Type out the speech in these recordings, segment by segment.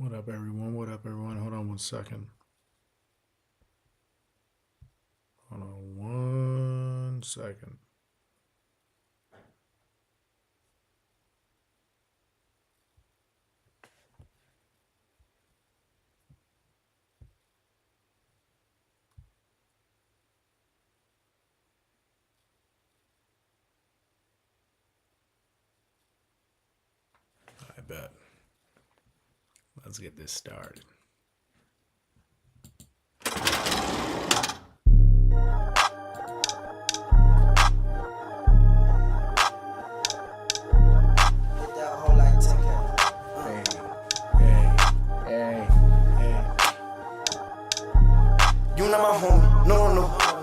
What up, everyone? What up, everyone? Hold on one second. Hold on one second. I bet. Let's get this started. You not my homie, no.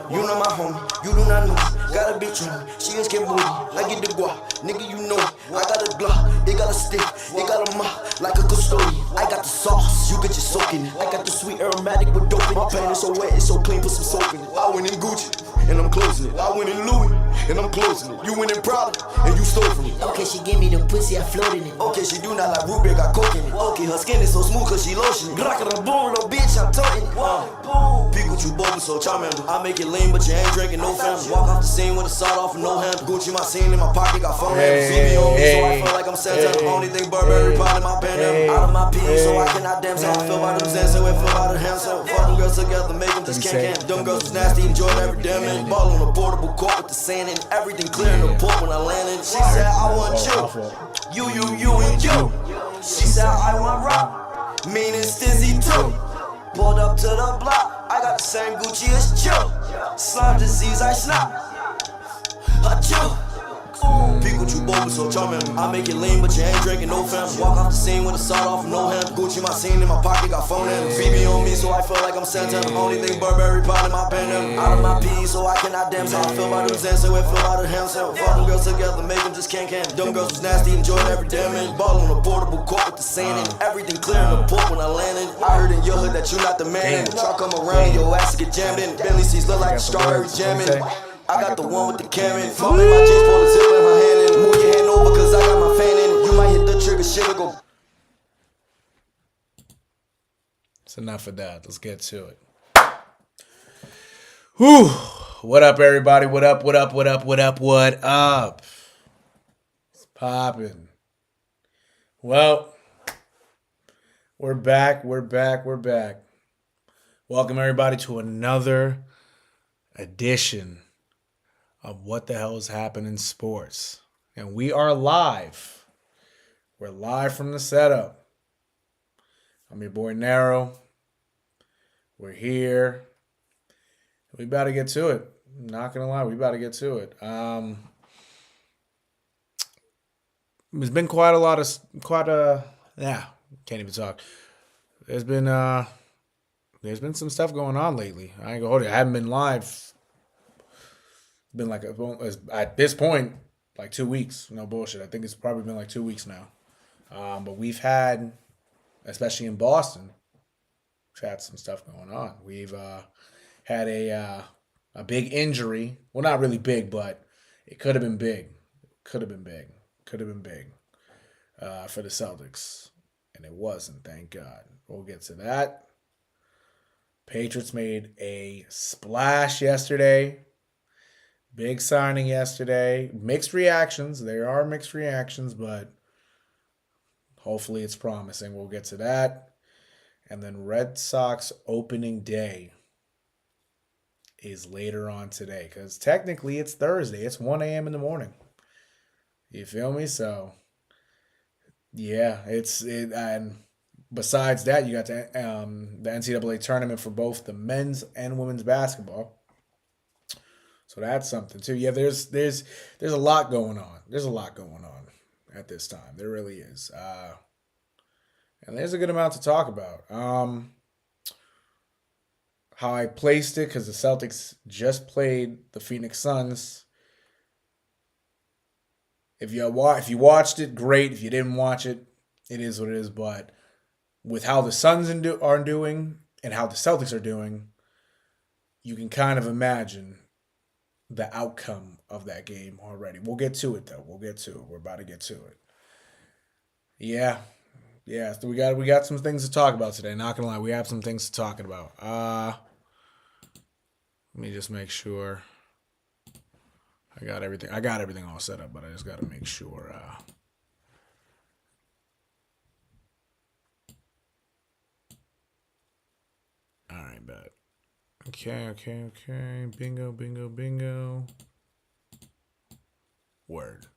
You not my homie, you do not know. Got a bitch on me, she is get booty. I get the guap, nigga, you know it. I got a Glock, it got a stick, it got a mop like a custodian. I got the sauce, you get your soaking it. I got the sweet aromatic with dope in it. My pan is so wet, it's so clean, put some soap in it. I went in Gucci, and I'm closing it. I went in Louis, and I'm closing it. You went in Prada, and you stole from me. Okay, she give me the pussy, I floated it. Okay, she do not like root beer, got coke in it. Okay, her skin is so smooth cause she lotion it. Rock a boom, little bitch, I'm toting it. Boom. Pikachu boba, so Charmander. I make it lean, but you ain't drinking no family. Walk off the scene with a sawed off and no handle. Gucci my scene in my pocket, got phone handles. See me on me, so I feel like I'm Santa. Only thing Burberry, probably my bandana. Out of my pee, so I cannot dance. How I feel about them Zans, so I feel about the hands. So fuck them girls together, make them just can't. Them girls was nasty, enjoy every damn minute. Ball on a portable court with the sand and everything clear in the port when I landed. She said, I want you, and you. She said, I want rock, meaning Stizzy too. Pulled up to the block, I got the same Gucci as Joe. Slime disease, I snap. Achoo. Pikachu boba, so charming. I make it lean, but you ain't drinking no family. Walk off the scene with a sawed off and no handle. Gucci my scene in my pocket, got phone handles. BB on me, so I feel like I'm Santana. Only thing Burberry, probably my bandana. Out of my pee, so I cannot dance. How I feel about them Zans, so I feel about the hands. Fuck them girls together, make them just can't. Them girls was nasty, enjoy every damn minute. Ball on a portable court with the sand and everything clear in the port when I landed. I heard in your hood that you not the man. Y'all come around, your ass get jammed in. Bentley seats look like strawberry jamming. I got the one with the Karen. Phone in my jeans, pull the zip in her hand in. Move your hand over, cause I got my fan in it. You might hit the trigger, shit'll go. It's enough of that. Let's get to it. Whew. What up, everybody? What up? It's popping. Well, we're back. Welcome, everybody, to another edition of What the Hell is Happening in Sports. And we are live. We're live from the setup. I'm your boy Nero. We're here. We about to get to it. I'm not gonna lie, we about to get to it. There's been can't even talk. There's been some stuff going on lately. I ain't gonna hold it. I haven't been live. Been like at this point, like 2 weeks. No bullshit. I think it's probably been like 2 weeks now. But we've had, especially in Boston, we've had some stuff going on. We've had a big injury. Well, not really big, but it could have been big. For the Celtics, and it wasn't. Thank God. We'll get to that. Patriots made a splash yesterday. Big signing yesterday. Mixed reactions. There are mixed reactions, but hopefully it's promising. We'll get to that. And then Red Sox opening day is later on today. Because technically it's Thursday. It's 1 a.m. in the morning. You feel me? So, yeah. And besides that, you got the NCAA tournament for both the men's and women's basketball. So that's something too. Yeah, there's a lot going on. There's a lot going on at this time. There really is. And there's a good amount to talk about. How I placed it, because the Celtics just played the Phoenix Suns. If you watched it, great. If you didn't watch it, it is what it is. But with how the Suns are doing and how the Celtics are doing, you can kind of imagine the outcome of that game already. We'll get to it, though. We're about to get to it. Yeah. Yeah, so we got some things to talk about today. Not gonna lie, we have some things to talk about. Let me just make sure I got everything. I got everything all set up, but I just got to make sure. All right, bet. Okay. Bingo. Word.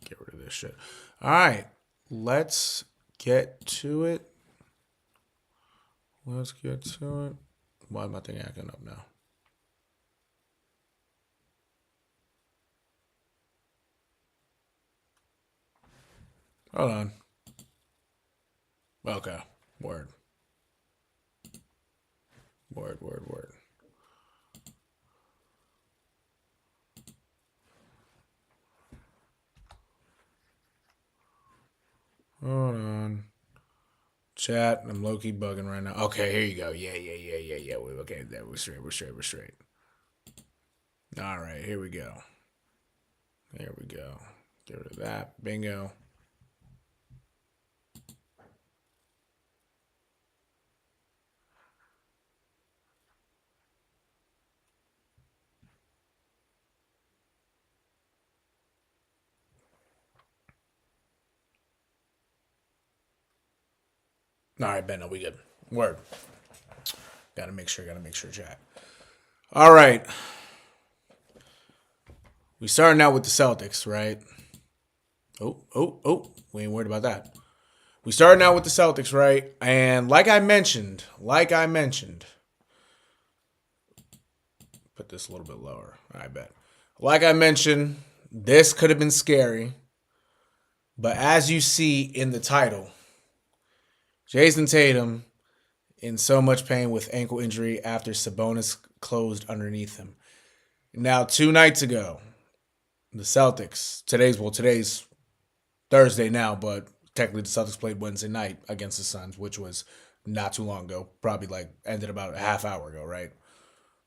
Get rid of this shit. All right, let's get to it. Why is my thing acting up now? Hold on. Okay. Word. Hold on. Chat, I'm low-key bugging right now. Okay, here you go. Yeah. Okay, we're straight. All right, here we go. Get rid of that. Bingo. All right, Ben, we good. Word. Gotta make sure, chat. All right. We starting out with the Celtics, right? Oh. We ain't worried about that. We starting out with the Celtics, right? And like I mentioned, put this a little bit lower, I bet. Like I mentioned, this could have been scary. But as you see in the title, Jayson Tatum in so much pain with ankle injury after Sabonis closed underneath him. Now, 2 nights ago, the Celtics, today's Thursday now, but technically the Celtics played Wednesday night against the Suns, which was not too long ago, probably ended about a half hour ago, right?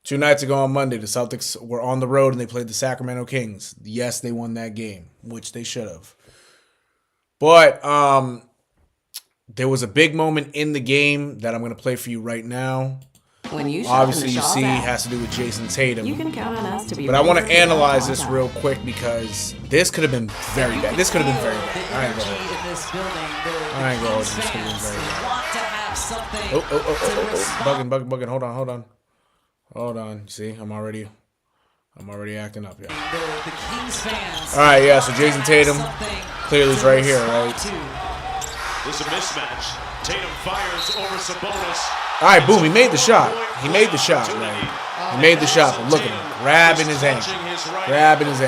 2 nights ago on Monday, the Celtics were on the road and they played the Sacramento Kings. Yes, they won that game, which they should have. But there was a big moment in the game that I'm going to play for you right now. When you obviously you see has to do with Jayson Tatum. You can count on us to be. But I want to analyze this real quick because this could have been very bad. This could have been very bad. I ain't gonna hold it. This could have been very bad. Oh. Bugging. Hold on. See, I'm already acting up here. All right, yeah. So Jayson Tatum clearly is right here, right? There's a mismatch. Tatum fires over Sabonis. All right, boom. He made the shot. Right? He made the shot, but look at him. Grabbing his ankle, right? Grabbing his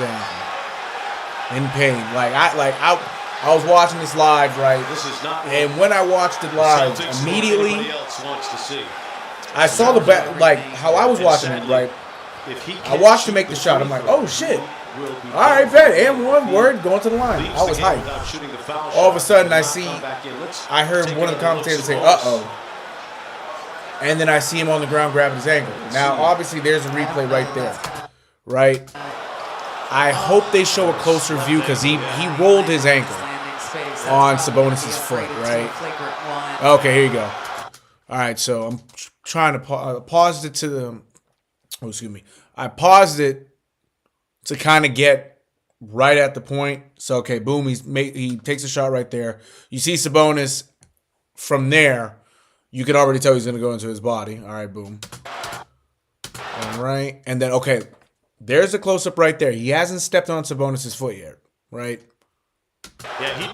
ankle. In pain. I was watching this live, right? And when I watched it live, immediately, I saw the back, how I was watching it, right? I watched him make the shot. I'm like, oh, shit. All right, bet. And one word going to the line. I was hyped. All of a sudden, I heard one of the commentators say, uh-oh. And then I see him on the ground grabbing his ankle. Now, obviously, there's a replay right there, right? I hope they show a closer view because he rolled his ankle on Sabonis' foot, right? Okay, here you go. All right, so I'm trying to pause it to the – excuse me. I paused it to kind of get right at the point. So, okay, boom, he takes a shot right there. You see Sabonis from there. You can already tell he's going to go into his body. All right, boom. All right. And then, okay, there's a close-up right there. He hasn't stepped on Sabonis' foot yet, right? Yeah, he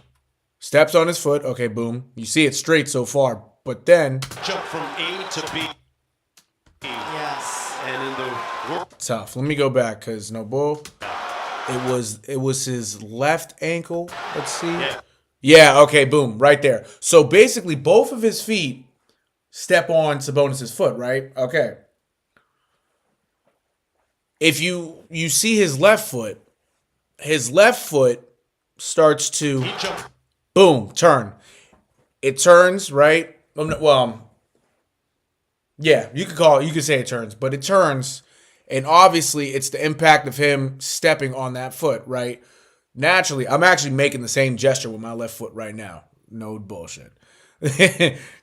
steps on his foot. Okay, boom. You see it straight so far. But then jump from A to B. Yes. And in the tough. Let me go back because no bull. It was his left ankle. Let's see. Yeah, okay, boom, right there. So basically both of his feet step on Sabonis' foot, right? Okay. If you see his left foot starts to boom, turn. It turns, right? Well, yeah, you could say it turns, but it turns, and obviously it's the impact of him stepping on that foot, right? naturally, I'm actually making the same gesture with my left foot right now. No bullshit.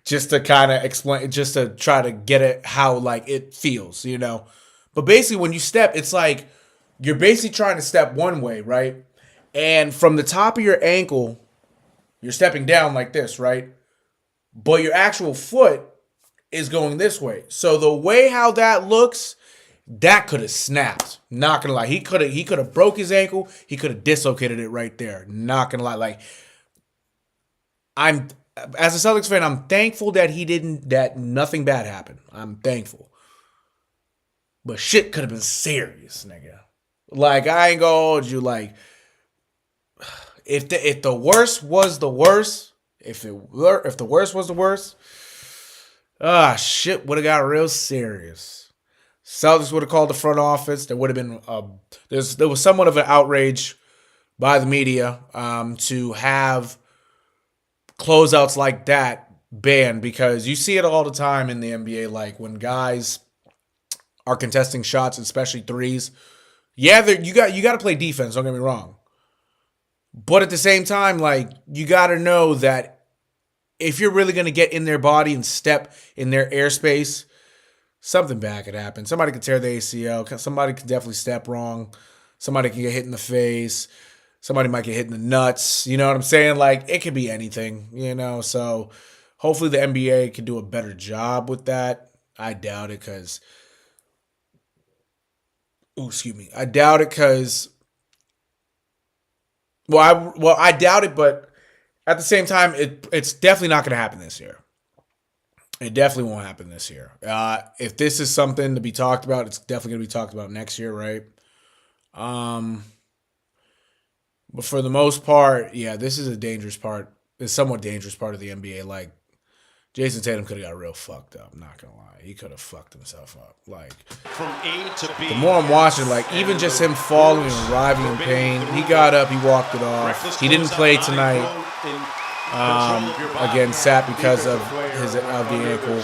Just to kind of explain, just to try to get it how like it feels, you know. But basically, when you step, it's like you're basically trying to step one way, right? And from the top of your ankle, you're stepping down like this, right? But your actual foot is going this way. So the way how that looks, that could have snapped. Not gonna lie, he could have broke his ankle. He could have dislocated it right there. Not gonna lie, like I'm as a Celtics fan, I'm thankful that that nothing bad happened. I'm thankful, but shit could have been serious, nigga. Like I ain't gonna hold you. Like if the worst was the worst, if the worst was the worst, shit would have got real serious. Celtics would have called the front office. There would have been there was somewhat of an outrage by the media to have closeouts like that banned, because you see it all the time in the NBA. Like when guys are contesting shots, especially threes. Yeah, you got to play defense. Don't get me wrong, but at the same time, like you got to know that if you're really going to get in their body and step in their airspace, something bad could happen. Somebody could tear the ACL. Somebody could definitely step wrong. Somebody can get hit in the face. Somebody might get hit in the nuts. You know what I'm saying? Like, it could be anything, you know? So, hopefully the NBA can do a better job with that. I doubt it because... I doubt it because... Well, I doubt it, but at the same time, it's definitely not going to happen this year. It definitely won't happen this year. If this is something to be talked about, it's definitely going to be talked about next year, right? But for the most part, yeah, this is a dangerous part. It's a somewhat dangerous part of the NBA. Like, Jayson Tatum could have got real fucked up. Not gonna lie, he could have fucked himself up. Like, from A to B. The more I'm watching, like even just him falling and writhing in pain, he got up, he walked it off. He didn't play tonight. Again, sat because of the ankle.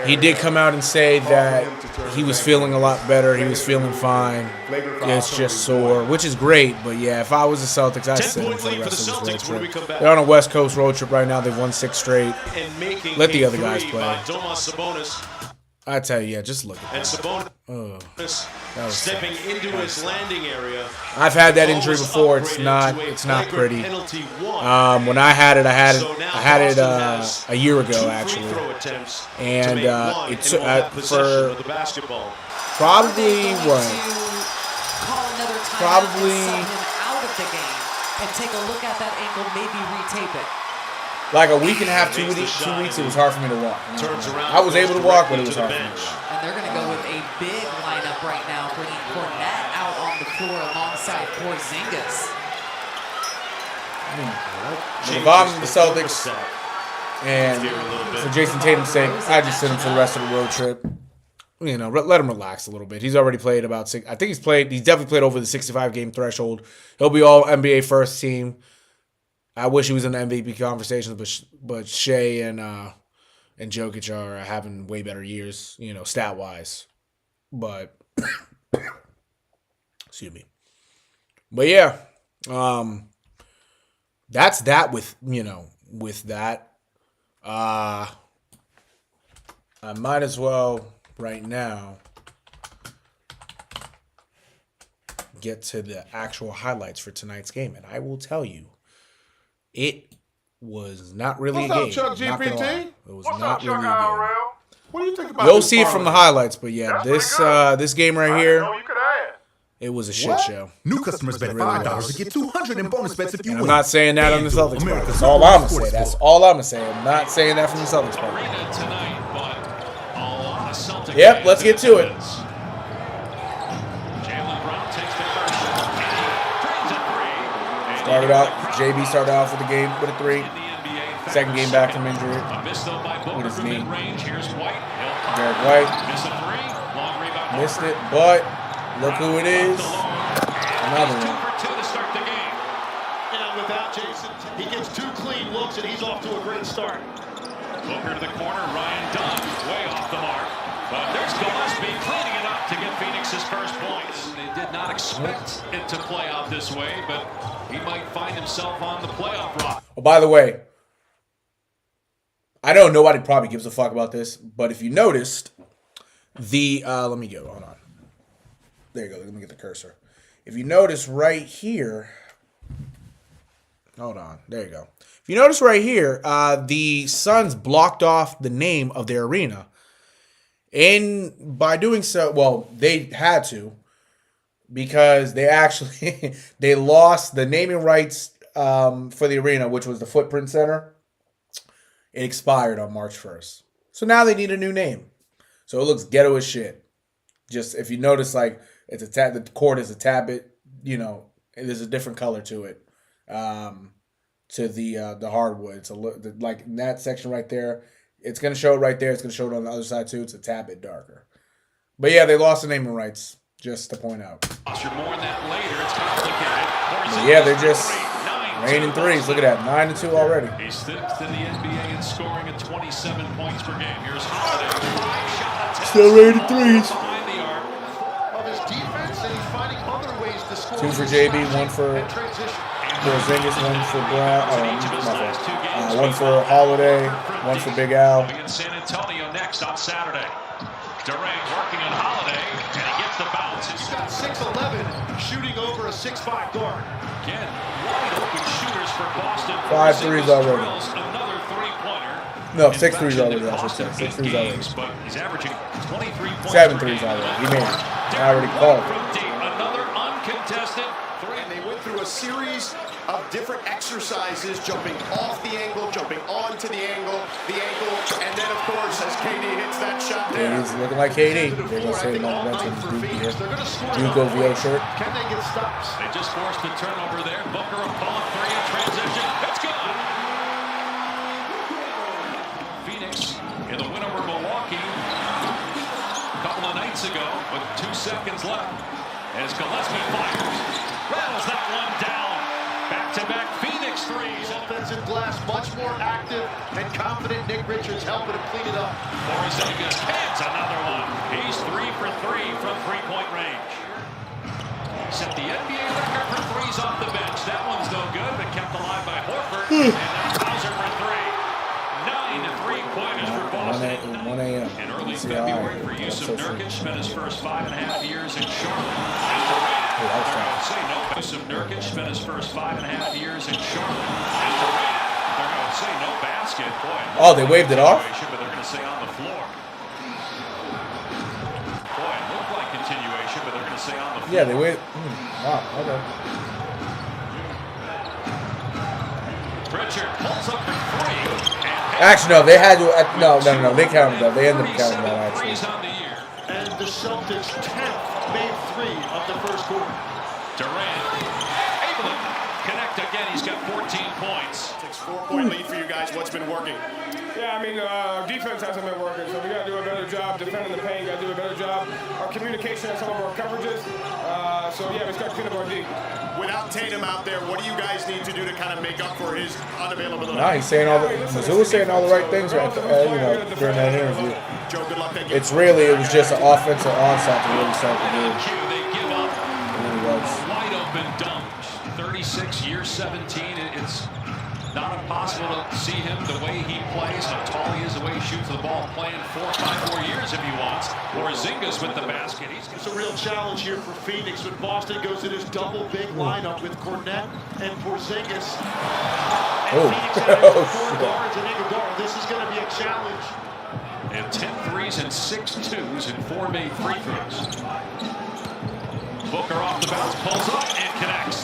He did come out and say that he was feeling a lot better. He was feeling fine. It's just sore, which is great. But yeah, if I was the Celtics, I'd sit him for the rest of this road trip. They're on a West Coast road trip right now. They've won 6 straight. Let the other guys play. I tell you, yeah, just look at that. That stepping into his landing area. I've had that injury before. It's not pretty. When I had it a year ago actually, and it took for probably out of the game and take a look at that ankle, maybe retape it. Like a week and a half, 2 weeks, it was hard for me to walk. I was able to walk, but it was hard for me to walk. And they're going to go with a big lineup right now, bringing Cornette out on the floor alongside Porzingis. If I'm the Celtics, and for Jayson Tatum's sake, I just sit him for the rest of the road trip. You know, let him relax a little bit. He's already played about 6. I think he's definitely played over the 65 game threshold. He'll be all NBA first team. I wish he was in the MVP conversations, but Shea and Jokic are having way better years, you know, stat wise. But excuse me. But yeah, that's that with that. I might as well right now get to the actual highlights for tonight's game, and I will tell you. It was not really a game. What's up, Chuck GPT? It was not really a game. What do you think about You'll see it from the highlights, but yeah, this game right here, it was a shit show. New customers bet $5 to get $200 in bonus bets if you win. I'm not saying that on the Celtics part. That's all I'm going to say. That's all I'm going to say. I'm not saying that from the Celtics part. Yep, let's get to it. JB started off with the game with a 3. Second game back from injury with his knee. Derek White missed it, but look who it is. Another one. And without Jayson, he gets 2 clean looks and he's off to a great start. Booker to the corner, Ryan Dunn way off the mark. But there's Gillespie cleaning it up to get Phoenix his first points. They did not expect it to play out this way, but he might find himself on the playoff rock. Oh, by the way, I know nobody probably gives a fuck about this, but if you noticed, let me go. Hold on. There you go. Let me get the cursor. If you notice right here, hold on. There you go. If you notice right here, the Suns blocked off the name of their arena. And by doing so, well, they had to, because they actually they lost the naming rights for the arena, which was the Footprint Center. It expired on March 1st. So now they need a new name. So it looks ghetto as shit. Just if you notice, like, it's the court is a tad bit, there's a different color to it. To the hardwood. It's like in that section right there. It's gonna show it right there. It's gonna show it on the other side too. It's a tad bit darker. But yeah, they lost the naming rights. Just to point out. More on that later. It's complicated. But yeah, they're just raining threes. Look at that, 9-2 already. He's sixth in the NBA in scoring at 27 points per game. Here's Holiday. Still raining threes. Behind the arc of his defense, and he's finding other ways to score. 2 for JB, 1 for Porzingis, 1 for Brown. One for Holiday, 1 for Big Al. Against San Antonio next on Saturday. Durant working on Holiday, and he gets the bounce. He's got 6'11", shooting over a 6'5" guard. Again, wide open shooters for Boston. 5 threes already. Another three-pointer. No, 6 threes already, I should say. 6 threes already. But he's averaging 23 points 7 per threes game. already. He made it. I already called. From deep, another uncontested three. And they went through a series of different exercises, jumping off the angle, jumping onto the ankle, and then, of course, as KD hits that shot there. Yeah, he's looking like KD. They're going to say my veteran Duke here. Duke OVO shirt. Can they get stops? They just forced the turnover there. Booker a pull-up three in transition. It's gone. Phoenix in the win over Milwaukee a couple of nights ago with 2 seconds left. As Gillespie fires, rattles that one down. Back-to-back Phoenix threes. Offensive glass much more active and confident. Nick Richards helping him clean it up. Porzingis hits another one. He's 3 for 3 from three-point range. Set the NBA record for threes off the bench. That one's no good, but kept alive by Horford. And that's Hauser for 3. 9 3-pointers for Boston. 1 a.m. In early February for Yusuf Nurkic, spent his first 5.5 years in Charlotte. Say no. Yusuf Nurkic spent his first 5.5 years in Charlotte. They're going to say no basket. Boy, Oh, they waved it off? but they're going to say on the floor. Boy, it looked like continuation, but they're going to say on the floor. Yeah, they waved. Wow, okay. Richard pulls up for 3. Actually, no, they had to. No, they counted that. They ended up counting that, actually. On the year. And the Celtics' 10th made 3 of the first quarter. Durant able to connect again. He's got 14 points. 4-point lead for you guys. What's been working? Yeah, I mean, defense hasn't been working, so we got to do a better job defending the paint. Got to do a better job. Our communication on some of our coverages. So yeah, we start cleaning up our D. Without Tatum out there, what do you guys need to do to kind of make up for his unavailability? Nah, he's saying Mizzou was saying all the right things right during that interview. Joe, good luck. Thank you. It was just an offensive onslaught to really start the game. They give up It really was. wide open dunks. 36, year 17. It's not impossible to see him the way he plays, how tall he is, the way he shoots the ball, playing 4 or 5 more years if he wants. Porzingis with the basket. It's a real challenge here for Phoenix when Boston goes to this double big lineup with Cornette and Porzingis. And Phoenix has 4 guards and Iguodala. This is going to be a challenge. And 10 threes and 6 twos and 4 made free throws. Booker off the bounce, pulls up and connects.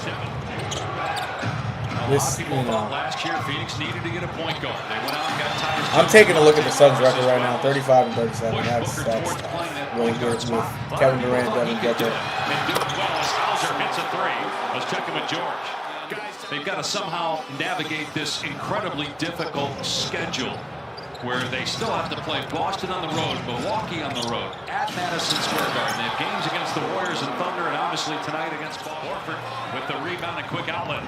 People thought last year Phoenix needed to get a point guard. They went out and got Tyus. I'm taking a look at the Suns' record right now, 35 and 37. That's really good with Kevin Durant, Devin Booker. And doing well as Hauser hits a 3. Let's check in with George. They've got to somehow navigate this incredibly difficult schedule where they still have to play Boston on the road, Milwaukee on the road, at Madison Square Garden. They have games against the Warriors and Thunder, and obviously tonight against Horford with the rebound and quick outlet.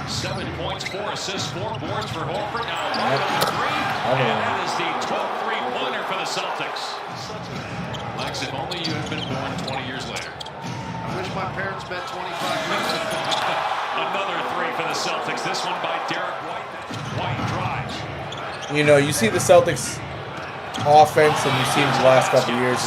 7 points, 4 assists, 4 boards for Horford. Now 1 on 3, and that is the 12th 3-pointer for the Celtics. Lex, if only you had been born 20 years later. I wish my parents met 25 years ago. Another three for the Celtics. This one by Derek White. White drives. You know, you see the Celtics offense, and you've seen the last couple of years.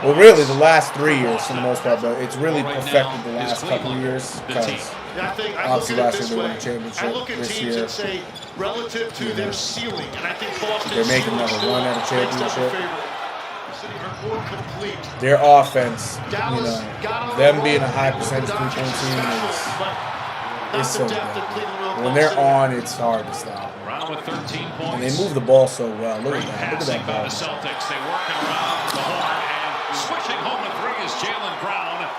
Well, really, the last 3 years for the most part, but it's really perfected the last couple of years because obviously last year they won a championship. This year and say, relative to their ceiling, and I think Boston they're making another run at a championship. Complete. Their offense, you know, them being a high percentage three-point team is so good. When they're on, it's hard to stop. Brown with 13 points. And they move the ball so well. Look at that. Look at Passing that by ball. the Celtics. They working around the horn and swishing home the three is Jaylen Brown.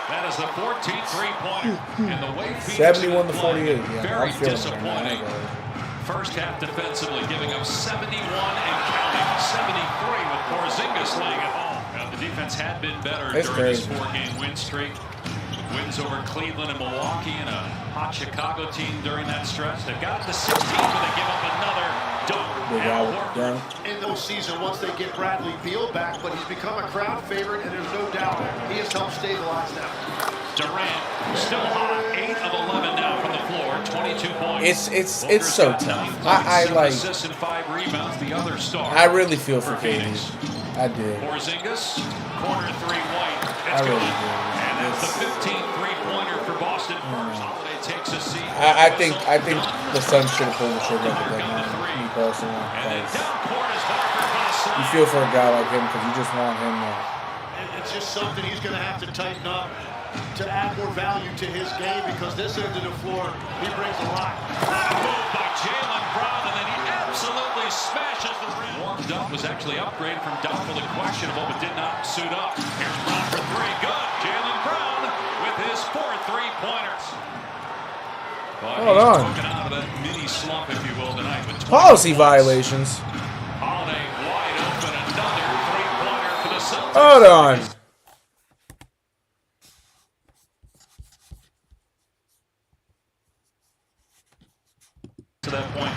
That is the 14th three-pointer. And the way Phoenix 71 to 48. Yeah, very I'm feeling disappointing. it. First half defensively, giving up 71 and counting. 73 with Porzingis laying at home. Now, the defense had been better That's during crazy. this 4-game win streak. Wins over Cleveland and Milwaukee and a hot Chicago team during that stretch. They've got it to 16, but they give up another dunk. Big out dunk. In those season once they get Bradley Beal back, but he's become a crowd favorite, and there's no doubt he has helped stabilize them. Durant still hot, 8 of 11 now from the floor, 22 points. It's so tough. I like. Assists and 5 rebounds. The other star. I really feel for Phoenix. KD. I did. Porzingis, corner three, White. I really good. do. And that's the 15th three-pointer for Boston. First, Holiday takes a seat. I think the Suns should have pulled the trigger at the deadline. Me personally, And then because down court is Barker for the slam. you feel for a guy like him because you just want him to. It's just something he's going to have to tighten up to add more value to his game, because this end of the floor, he brings a lot. Move by Jaylen Brown, and then he absolutely smashes the rim. Warmed up, was actually upgraded from doubtful to questionable, but did not suit up. Here's Brown for three. Good. Jaylen Brown with his 4 3-pointers. Hold on. Broken out of that mini slump, if you will, tonight. With 20 Policy points. violations. Holiday wide open, another three-pointer for the Celtics. Hold on. To that point